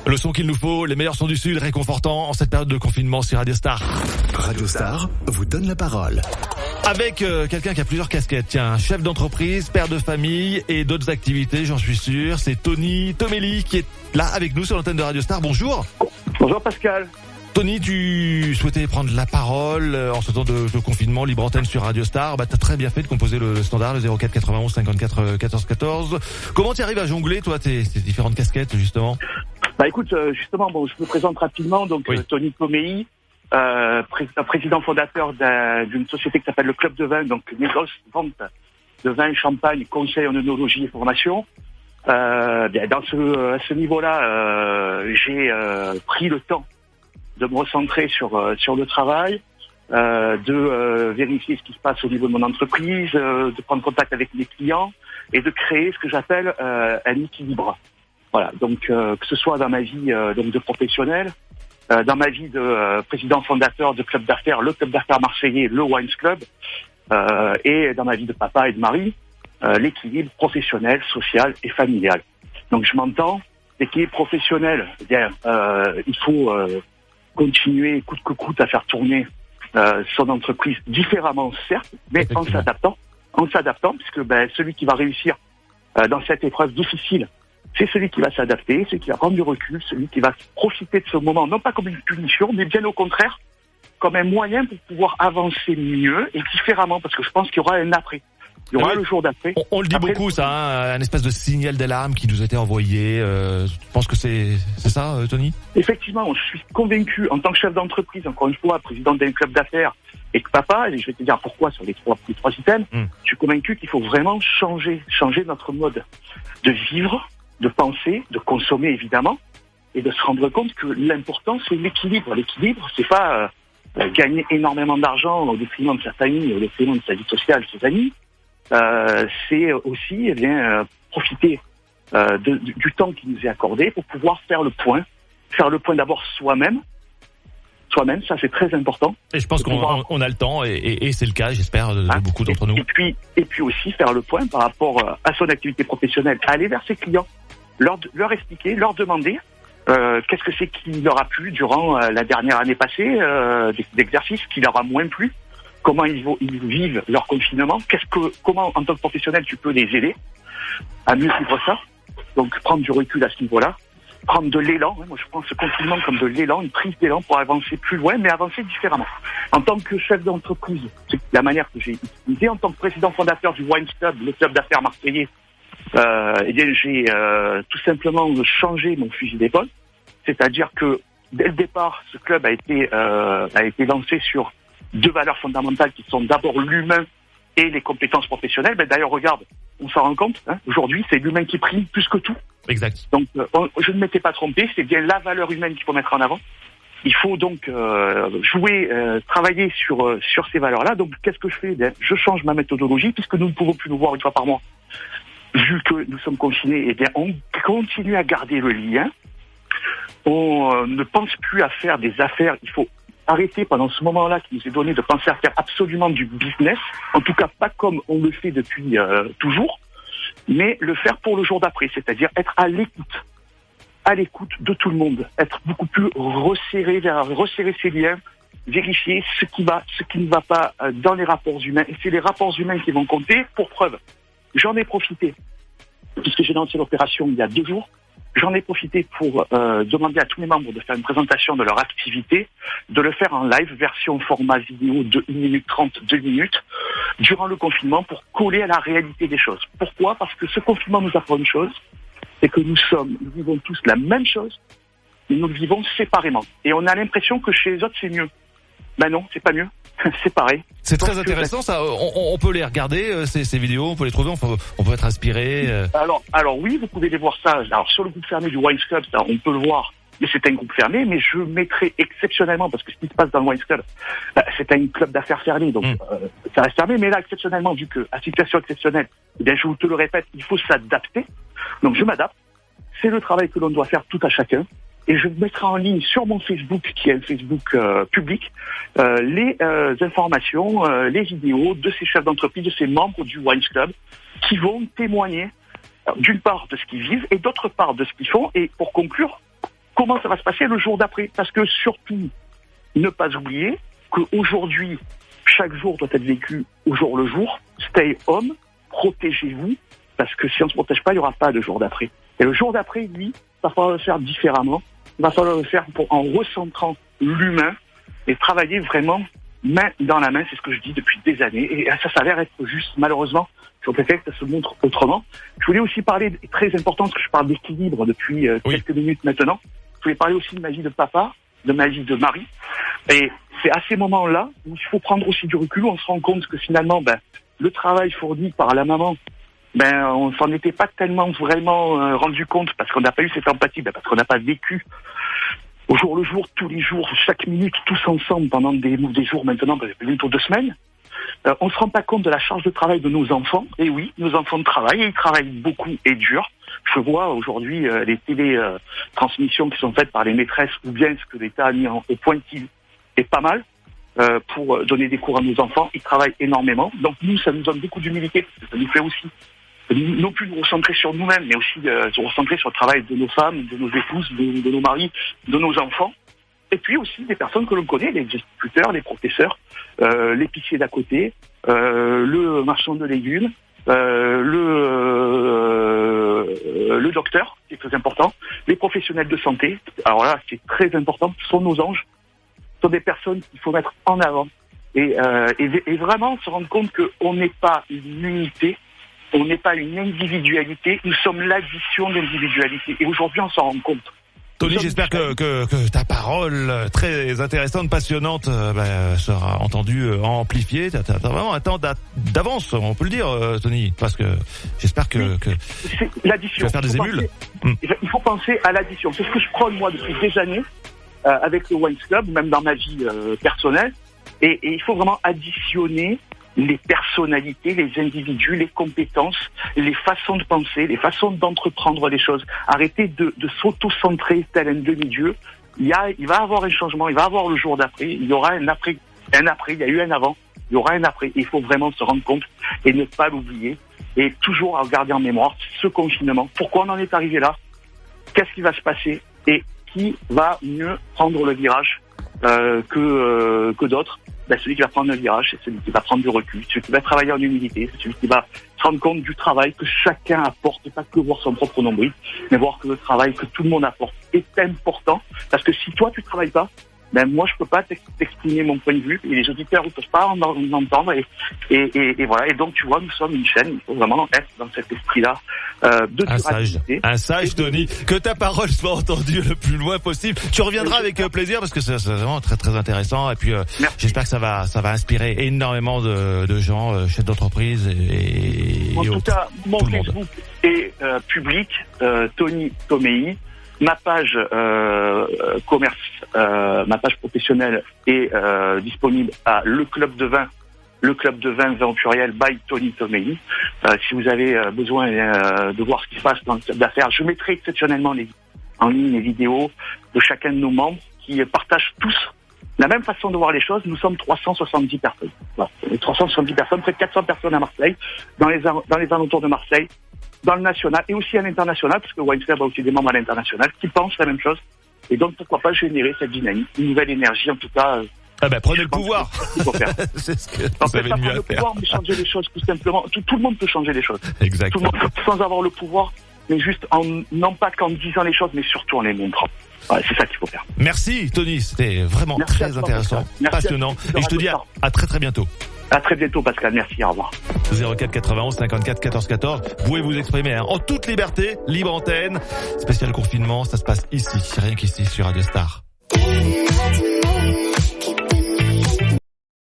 Le son qu'il nous faut, les meilleurs sons du Sud, réconfortant en cette période de confinement sur Radio Star. Radio Star vous donne la parole. Avec quelqu'un qui a plusieurs casquettes, tiens, chef d'entreprise, père de famille et d'autres activités, j'en suis sûr. C'est Tony Tomelli qui est là avec nous sur l'antenne de Radio Star. Bonjour. Bonjour Pascal. Tony, tu souhaitais prendre la parole en ce temps de confinement, libre antenne sur Radio Star. Bah, t'as très bien fait de composer le standard, le 04 91 54 14 14. Comment tu arrives à jongler, toi, tes différentes casquettes, justement? Bah écoute, justement, bon, je me présente rapidement. Donc, oui. Tony Tomelli, président fondateur d'une société qui s'appelle le Club de Vin, donc négoce, vente de vin, champagne, conseil en œnologie et formation. À ce niveau-là, j'ai pris le temps de me recentrer sur le travail, de vérifier ce qui se passe au niveau de mon entreprise, de prendre contact avec mes clients et de créer ce que j'appelle un équilibre. Voilà, donc que ce soit dans ma vie donc de professionnel, dans ma vie de président fondateur de club d'affaires, le club d'affaires marseillais, le Wines Club, et dans ma vie de papa et de mari, l'équilibre professionnel, social et familial. Donc je m'entends, l'équilibre professionnel, eh bien, il faut continuer coûte que coûte à faire tourner son entreprise différemment, certes, mais en s'adaptant, puisque celui qui va réussir dans cette épreuve difficile, c'est celui qui va s'adapter, celui qui va prendre du recul, celui qui va profiter de ce moment, non pas comme une punition, mais bien au contraire, comme un moyen pour pouvoir avancer mieux et différemment, parce que je pense qu'il y aura un après. Il y aura le jour d'après. On le dit après, beaucoup, ça, hein, un espèce de signal d'alarme qui nous a été envoyé. Je pense que c'est ça, Tony? Effectivement, je suis convaincu, en tant que chef d'entreprise, encore une fois, président d'un club d'affaires, et que papa, et je vais te dire pourquoi sur les trois items, je suis convaincu qu'il faut vraiment changer notre mode de vivre, de penser, de consommer évidemment, et de se rendre compte que l'important c'est l'équilibre. L'équilibre, c'est pas gagner énormément d'argent au détriment de sa famille, au détriment de sa vie sociale, ses amis. C'est aussi profiter du temps qui nous est accordé pour pouvoir faire le point d'abord soi-même, ça c'est très important. Et je pense qu'on a le temps et c'est le cas, j'espère, de beaucoup d'entre nous. Et puis aussi faire le point par rapport à son activité professionnelle, aller vers ses clients, leur expliquer, leur demander qu'est-ce que c'est qui leur a plu durant la dernière année passée, d'exercice, qui leur a moins plu, comment ils vivent leur confinement, comment en tant que professionnel tu peux les aider à mieux vivre ça. Donc prendre du recul à ce niveau-là, prendre de l'élan. Moi je prends ce confinement comme de l'élan, une prise d'élan pour avancer plus loin, mais avancer différemment. En tant que chef d'entreprise, c'est la manière que j'ai utilisée. En tant que président fondateur du Wines Club, le club d'affaires marseillais, j'ai tout simplement changé mon fusil d'épaule. C'est-à-dire que dès le départ, ce club a été lancé sur deux valeurs fondamentales qui sont d'abord l'humain et les compétences professionnelles. D'ailleurs, regarde, on s'en rend compte, aujourd'hui, c'est l'humain qui prime plus que tout. Exact. Donc, je ne m'étais pas trompé, c'est bien la valeur humaine qu'il faut mettre en avant. Il faut donc travailler sur ces valeurs-là. Donc, qu'est-ce que je fais? Je change ma méthodologie, puisque nous ne pouvons plus nous voir une fois par mois. Vu que nous sommes confinés, on continue à garder le lien. On ne pense plus à faire des affaires. Il faut arrêter pendant ce moment-là qui nous est donné de penser à faire absolument du business. En tout cas, pas comme on le fait depuis toujours, mais le faire pour le jour d'après, c'est-à-dire être à l'écoute de tout le monde, être beaucoup plus resserrer ses liens, vérifier ce qui ne va pas dans les rapports humains. Et c'est les rapports humains qui vont compter. Pour preuve, j'en ai profité, puisque j'ai lancé l'opération il y a 2 jours, j'en ai profité pour demander à tous mes membres de faire une présentation de leur activité, de le faire en live, version format vidéo de 1 minute 30, 2 minutes, durant le confinement, pour coller à la réalité des choses. Pourquoi? Parce que ce confinement nous apprend une chose, c'est que nous vivons tous la même chose, mais nous le vivons séparément. Et on a l'impression que chez les autres, c'est mieux. Ben non, c'est pas mieux. C'est pareil. C'est très intéressant, ça. On peut les regarder, ces vidéos, on peut les trouver, on peut être inspiré. Alors oui, vous pouvez les voir ça. Alors sur le groupe fermé du Wines Club, ça, on peut le voir, mais c'est un groupe fermé. Mais je mettrai exceptionnellement, parce que ce qui se passe dans le Wines Club, c'est un club d'affaires fermé, donc ça reste fermé. Mais là, exceptionnellement, vu que à situation exceptionnelle, eh bien, je vous te le répète, il faut s'adapter. Donc je m'adapte. C'est le travail que l'on doit faire tout à chacun. Et je mettrai en ligne sur mon Facebook, qui est un Facebook public, les informations, les vidéos de ces chefs d'entreprise, de ces membres du Wines Club, qui vont témoigner d'une part de ce qu'ils vivent et d'autre part de ce qu'ils font. Et pour conclure, comment ça va se passer le jour d'après? Parce que surtout, ne pas oublier qu'aujourd'hui, chaque jour doit être vécu au jour le jour. Stay home, protégez-vous, parce que si on ne se protège pas, il n'y aura pas de jour d'après. Et le jour d'après, lui, il va falloir le faire différemment. Il va falloir le faire en recentrant l'humain et travailler vraiment main dans la main. C'est ce que je dis depuis des années. Et ça s'avère être juste, malheureusement, je préfère que ça se montre autrement. Je voulais aussi parler, très important, parce que je parle d'équilibre depuis quelques minutes maintenant. Je voulais parler aussi de ma vie de papa, de ma vie de mari. Et c'est à ces moments-là où il faut prendre aussi du recul, où on se rend compte que finalement, le travail fourni par la maman, on s'en était pas tellement vraiment rendu compte parce qu'on n'a pas eu cette empathie, parce qu'on n'a pas vécu au jour le jour, tous les jours, chaque minute, tous ensemble pendant des jours maintenant, bientôt 2 semaines. On se rend pas compte de la charge de travail de nos enfants. Et oui, nos enfants travaillent, et ils travaillent beaucoup et dur. Je vois aujourd'hui les télétransmissions qui sont faites par les maîtresses ou bien ce que l'État a mis au point qui est pas mal pour donner des cours à nos enfants. Ils travaillent énormément. Donc nous, ça nous donne beaucoup d'humilité. Ça nous fait aussi non plus nous recentrer sur nous-mêmes, mais aussi se recentrer sur le travail de nos femmes, de nos épouses, de nos maris, de nos enfants. Et puis aussi des personnes que l'on connaît, les instituteurs, les professeurs, l'épicier d'à côté, le marchand de légumes, le docteur, c'est très important, les professionnels de santé. Alors là, c'est très important, ce sont nos anges, ce sont des personnes qu'il faut mettre en avant et vraiment se rendre compte qu'on n'est pas une unité, on n'est pas une individualité, nous sommes l'addition d'individualité. Et aujourd'hui, on s'en rend compte. Tony, j'espère que ta parole très intéressante, passionnante, sera entendue, amplifiée. T'as vraiment un temps d'avance, on peut le dire, Tony, parce que j'espère que c'est l'addition. Tu vas faire des émules. Il faut penser à l'addition. C'est ce que je prône moi depuis des années avec le Wines Club, même dans ma vie personnelle. Et il faut vraiment additionner les personnalités, les individus, les compétences, les façons de penser, les façons d'entreprendre les choses. Arrêtez de s'auto-centrer tel un demi-dieu. Il va y avoir un changement, il va y avoir le jour d'après, il y aura un après, il y a eu un avant, il y aura un après. Il faut vraiment se rendre compte et ne pas l'oublier et toujours garder en mémoire ce confinement. Pourquoi on en est arrivé là? Qu'est-ce qui va se passer? Et qui va mieux prendre le virage que d'autres? Celui qui va prendre le virage, c'est celui qui va prendre du recul, celui qui va travailler en humilité, c'est celui qui va se rendre compte du travail que chacun apporte, et pas que voir son propre nombril, mais voir que le travail que tout le monde apporte est important, parce que si toi tu travailles pas, moi je peux pas t'exprimer mon point de vue, et les auditeurs ne peuvent pas en entendre, et voilà, et donc tu vois, nous sommes une chaîne, il faut vraiment être dans cet esprit-là de durabilité. Un sage, Tony, que ta parole soit entendue le plus loin possible. Tu reviendras avec plaisir, parce que c'est vraiment très très intéressant, et puis j'espère que ça va inspirer énormément de gens, chefs d'entreprise et en tout cas, mon Facebook est public, Tony Tomei. Ma page commerce, ma page professionnelle est disponible à Le Club de Vin au pluriel by Tony Tomei. Si vous avez besoin de voir ce qui se passe dans le club d'affaires, je mettrai exceptionnellement en ligne les vidéos de chacun de nos membres qui partagent tous la même façon de voir les choses. Nous sommes 370 personnes. Voilà. 370 personnes, près de 400 personnes à Marseille, dans les alentours de Marseille, dans le national et aussi à l'international, parce que Wines Club a aussi des membres à l'international qui pensent la même chose. Et donc, pourquoi pas générer cette dynamique, une nouvelle énergie, en tout cas. Prenez le pouvoir. C'est ce que vous avez mieux à faire. Le pouvoir, mais changer les choses, tout simplement. Tout le monde peut changer les choses. Exactement. Tout le monde, sans avoir le pouvoir, mais juste non pas qu'en disant les choses, mais surtout en les montrant. Ouais, c'est ça qu'il faut faire. Merci, Tony. C'était vraiment très intéressant, passionnant. Et je te dis à très très bientôt. À très bientôt, Pascal. Merci. Au revoir. 04 91 54 14 14. Vous pouvez vous exprimer en toute liberté, libre antenne. Spécial confinement, ça se passe ici, rien qu'ici sur Radio Star.